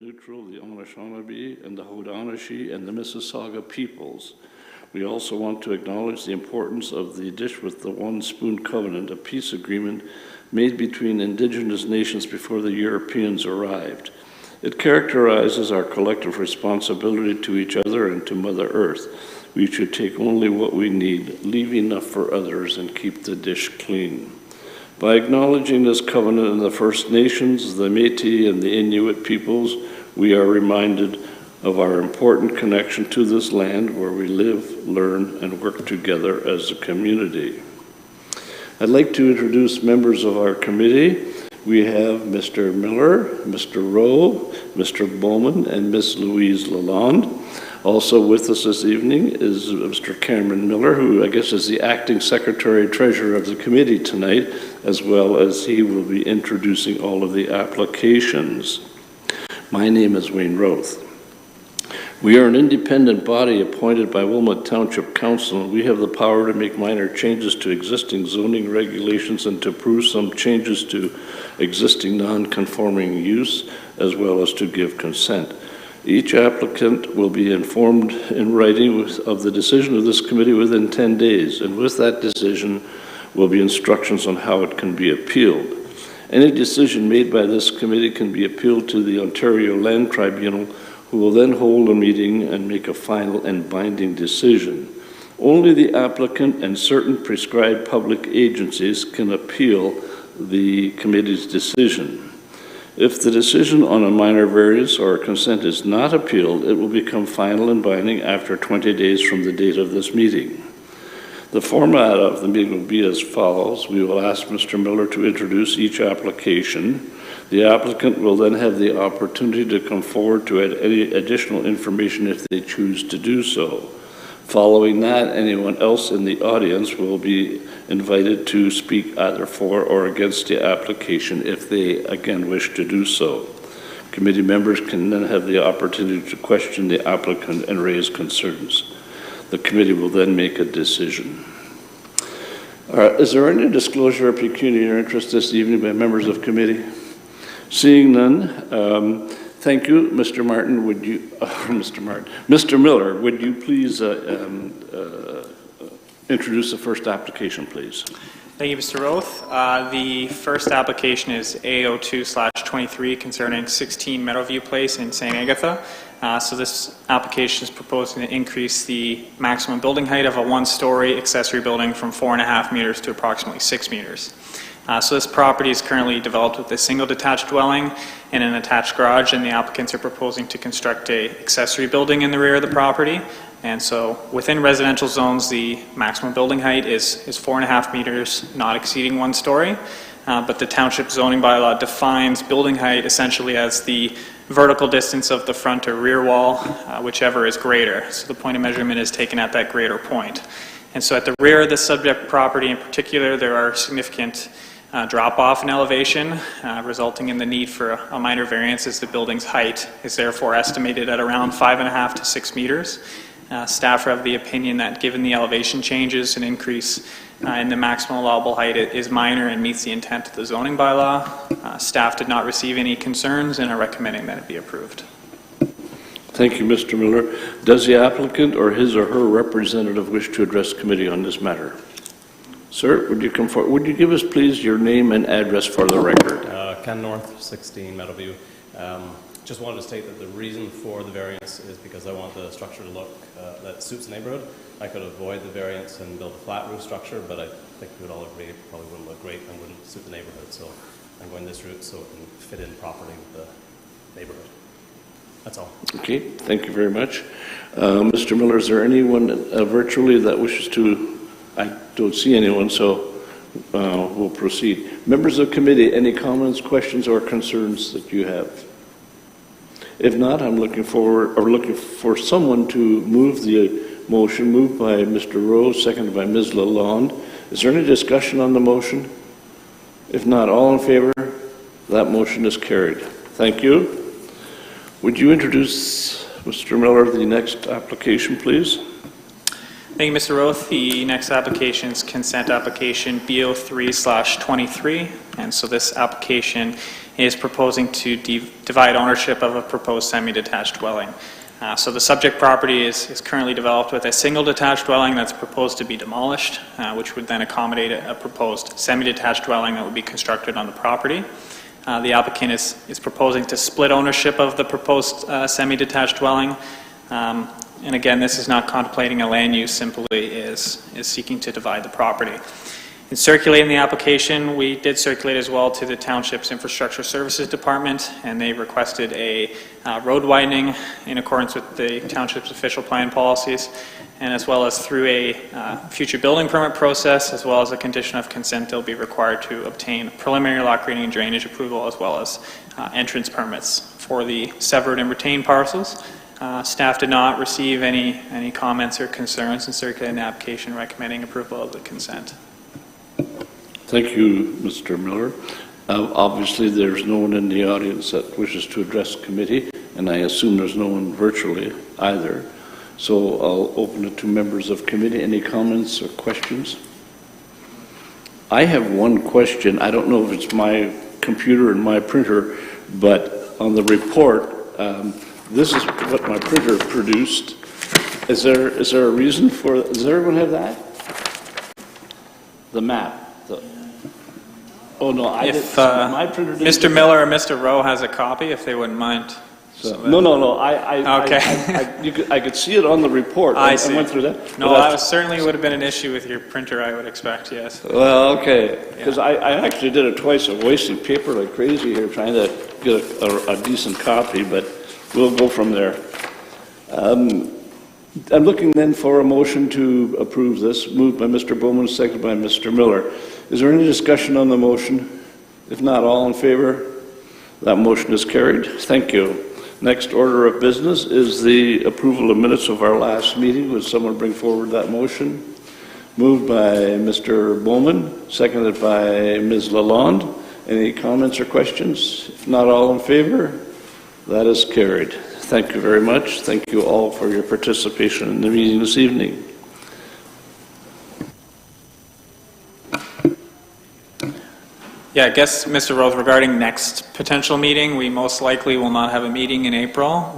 Neutral, the Anishinaabe, and the Haudenosaunee, and the Mississauga peoples. We also want to acknowledge the importance of the Dish with the One Spoon Covenant, a peace agreement made between Indigenous nations before the Europeans arrived. It characterizes our collective responsibility to each other and to Mother Earth. We should take only what we need, leave enough for others, and keep the dish clean. By acknowledging this covenant in the First Nations, the Métis, and the Inuit peoples, we are reminded of our important connection to this land where we live, learn, and work together as a community. I'd like to introduce members of our committee. We have Mr. Miller, Mr. Rowe, Mr. Bowman, and Ms. Louise Lalonde. Also with us this evening is Mr. Cameron Miller, who I guess is the acting secretary treasurer of the committee tonight, as well as he will be introducing all of the applications. My name is Wayne Roth. We are an independent body appointed by Wilmot Township Council, and we have the power to make minor changes to existing zoning regulations and to approve some changes to existing non-conforming use, as well as to give consent. Each applicant will be informed in writing of the decision of this committee within 10 days, and with that decision will be instructions on how it can be appealed. Any decision made by this committee can be appealed to the Ontario Land Tribunal, who will then hold a meeting and make a final and binding decision. Only the applicant and certain prescribed public agencies can appeal the committee's decision. If the decision on a minor variance or consent is not appealed, it will become final and binding after 20 days from the date of this meeting. The format of the meeting will be as follows. We will ask Mr. Miller to introduce each application. The applicant will then have the opportunity to come forward to add any additional information if they choose to do so. Following that, anyone else in the audience will be invited to speak either for or against the application if they again wish to do so. Committee members can then have the opportunity to question the applicant and raise concerns. The committee will then make a decision. Is there any disclosure of pecuniary interest this evening by members of committee? Seeing none, thank you. Mr. Martin, would you, Mr. Miller, would you please introduce the first application, please? Thank you, Mr. Roth. The first application is A02/23 concerning 16 Meadowview Place in St. Agatha. So this application is proposing to increase the maximum building height of a one-story accessory building from 4.5 meters to approximately 6 meters. So this property is currently developed with a single detached dwelling and an attached garage, and the applicants are proposing to construct a accessory building in the rear of the property. And so within residential zones, the maximum building height is 4.5 meters, not exceeding 1 story. But the township zoning bylaw defines building height essentially as the vertical distance of the front or rear wall, whichever is greater. So the point of measurement is taken at that greater point. And so at the rear of the subject property in particular, there are significant drop-off in elevation, resulting in the need for a minor variance as the building's height is therefore estimated at around 5.5 to 6 meters. Staff are of the opinion that given the elevation changes, an increase in the maximum allowable height is minor and meets the intent of the zoning bylaw. Staff did not receive any concerns and are recommending that it be approved. Thank you, Mr. Miller. Does the applicant or his or her representative wish to address committee on this matter? Sir, would you come forward? Would you give us, please, your name and address for the record? Ken North, 16 Meadowview. Just wanted to state that the reason for the variance is because I want the structure to look that suits the neighborhood. I could avoid the variance and build a flat roof structure, but I think we would all agree it probably wouldn't look great and wouldn't suit the neighborhood. So I'm going this route so it can fit in properly with the neighborhood. That's all. Okay, thank you very much. Mr. Miller, is there anyone virtually that wishes to? I don't see anyone, so we'll proceed. Members of committee, any comments, questions, or concerns that you have? If not, I'm looking for someone to move the motion, moved by Mr. Rose, seconded by Ms. Lalonde. Is there any discussion on the motion? If not, all in favor? That motion is carried. Thank you. Would you introduce, Mr. Miller, the next application, please? Thank you, Mr. Roth. The next application is consent application B03/23. And so this application is proposing to divide ownership of a proposed semi-detached dwelling. So the subject property is currently developed with a single detached dwelling that's proposed to be demolished, which would then accommodate a proposed semi-detached dwelling that would be constructed on the property. The applicant is proposing to split ownership of the proposed semi-detached dwelling. And again, this is not contemplating a land use, simply is seeking to divide the property. In circulating the application, we did circulate as well to the Township's Infrastructure Services Department, and they requested a road widening in accordance with the Township's official plan policies, and as well as through a future building permit process, as well as a condition of consent, they'll be required to obtain preliminary lot grading and drainage approval, as well as entrance permits for the severed and retained parcels. Staff did not receive any comments or concerns in circulating the application, recommending approval of the consent. Thank you, Mr. Miller. Obviously, there's no one in the audience that wishes to address the committee, and I assume there's no one virtually either. So I'll open it to members of committee. Any comments or questions? I have one question. I don't know if it's my computer and my printer, but on the report, this is what my printer produced. Is there a reason for? Does everyone have that? The map. Oh no, If my printer didn't. Mr. Miller or Mr. Rowe has a copy, if they wouldn't mind. So, no. Okay. I could see it on the report. I see. I went through that. No, that certainly would have been an issue with your printer, I would expect, yes. Well, okay, because I actually did it twice. I'm wasting paper like crazy here trying to get a decent copy, but we'll go from there. I'm looking then for a motion to approve this, moved by Mr. Bowman, seconded by Mr. Miller. Is there any discussion on the motion? If not, all in favor? That motion is carried. Thank you. Next order of business is the approval of minutes of our last meeting. Would someone bring forward that motion? Moved by Mr. Bowman, seconded by Ms. Lalonde. Any comments or questions? If not, all in favor? That is carried. Thank you very much. Thank you all for your participation in the meeting this evening. Yeah, I guess, Mr. Rose, regarding next potential meeting, we most likely will not have a meeting in April.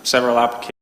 Several applications